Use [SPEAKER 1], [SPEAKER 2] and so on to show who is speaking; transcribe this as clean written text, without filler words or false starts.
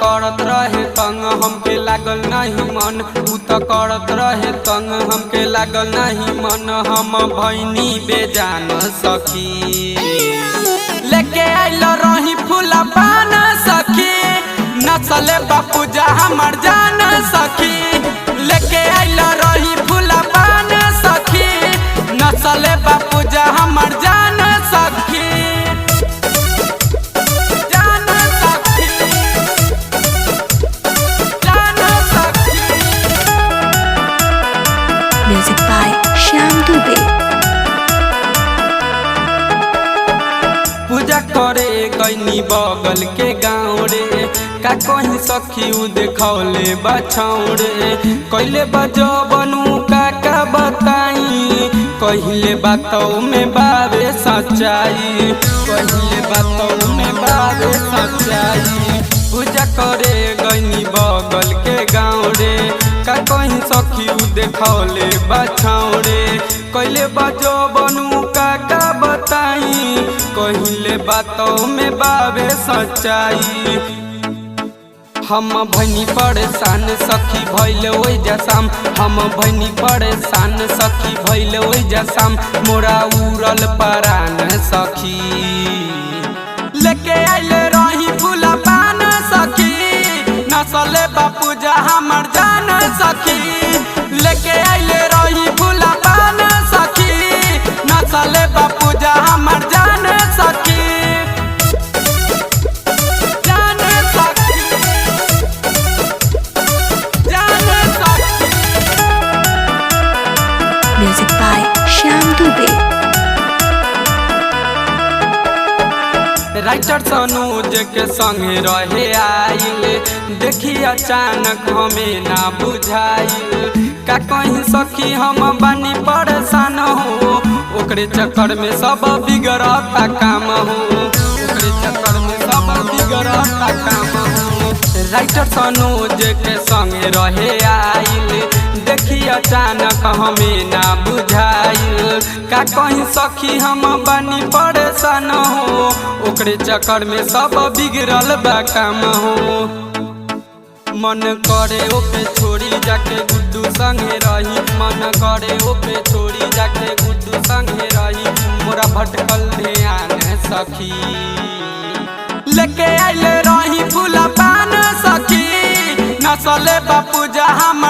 [SPEAKER 1] करत रहे तंग हमके लागल नहीं मन, उ त करत रहे तंग हमके लागल नहीं मन। हम भैनी बेजान सखी, लेके आइल रही फूला पान सखी, नचले बापूजा हमर जान सखी। लेके आइल रही फूला पान सखी, नचले बापूजा हमर जान सखी।
[SPEAKER 2] Music by Shyam Dubey।
[SPEAKER 1] पूजा करे गईनी बगल के गाँव रे, का कहीं सखी उ देखौले बछाऊ रे। कैले बजो बनू का बताई, कहिले बातों में बाबे सच्चाई, कहिले बातों में बाबे सच्चाई। पूजा करे गईनी बगल के गाँव रे, का कहीं सखी उ देखौले बछाऊ रे। कैले बजो बनू का बताई, कहिले बातों में बाबे सच्चाई। हम भैनी परेशान सखी भइल ओइ जसाम, हम भैनी परेशान सखी भइल ओइ जसाम। मोरा उड़ल परान सखी, लेके आइल रही फूला पान सखी, नचले बापूजा हमर जान सखी। लेके आइल रही फूला पान सखी, नचले बापूजा हमर जान सखी।
[SPEAKER 2] Music by Shyam Dubey।
[SPEAKER 1] Writer Sanoj के संगे रहे आइल, देखी अचानक हमें ना बुझाइल। का कहीं सखी हम बनी परेशान हो, ओकरे चक्कर में सब बिगड़ता काम हो, ओकरे चक्कर में सब बिगड़ता काम हो। राइटर सनोज के संगे रहे आइल, देखी अचानक हमें ना बुझाइल। का कहीं सखी हम बनी परेशान हो, ओकरे चक्कर में सब बिगड़ल बा काम हो। मन करे ओके छोड़ी जाके गुड्डू संगे रही, मन करे ओके छोड़ी जाके गुड्डू संगे रही। मोरा भटकल ध्यान सखी, लेके आइल रही फूला पान सखी, नचले बापूजा हम